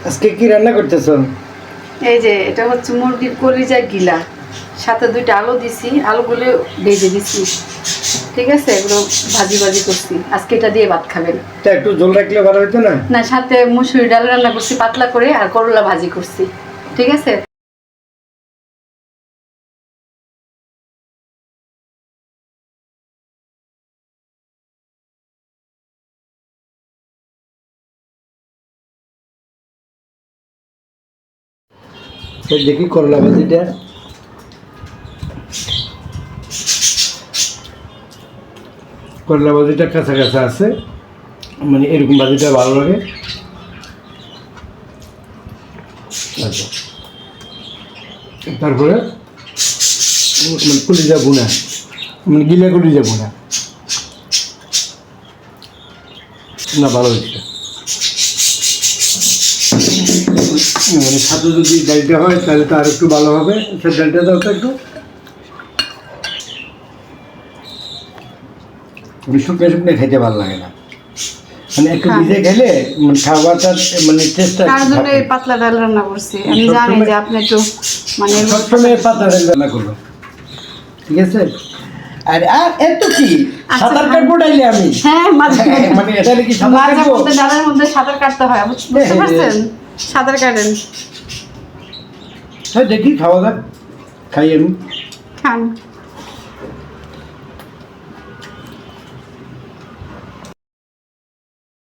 আজকে কি রান্না করতেছো? এই যে এটা হচ্ছে মুরগির কলিজা গিলা, সাথে 2টা আলু দিছি, আলুগুলো ভেজে দিছি, ঠিক আছে? এগুলো ভাজি ভাজি করছি। আজকে এটা দিয়ে ভাত খাবেন। তা একটু ঝোল রাখলে ভালো হতো না? না, সাথে মুসুরি ডাল রান্না করছি পাতলা করে, আর করলা ভাজি করছি, ঠিক আছে? দেখি করলা ভাজিটা। করলা ভাজিটা কাঁচা কাঁচা আছে, মানে এরকম ভাজিটা ভালো লাগে। আচ্ছা, তারপরে মানে কলিজা বোনা, মানে গিলা কলিজা বোনা না, ভালো হচ্ছে। মানে সাথে যদি ডালটা হয় তাহলে তো আর একটু ভালো হবে। সে ডালটা দাও তো একটু। শুকনো শুকনো খেতে ভালো লাগে না, মানে একটু ভিজে খেলে মানে খাবারটা মানে টেস্টটা তার জন্য এই পাতলা ডাল রান্না করছি। আমি জানি যে আপনি একটু মানে সবসময় পাতলা ডাল রান্না করবো, ঠিক আছে? আর আর এত কি সাঁতার কাটবো ডাইলে আমি? হ্যাঁ, মানে এটা কি সাঁতার কাটবো? ডালের মধ্যে সাঁতার কাটতে হয়, বুঝতে পারছেন? সাঁতার কাটেন। হ্যাঁ, দেখি খাওয়া দাওয়া খাই আমি। খান।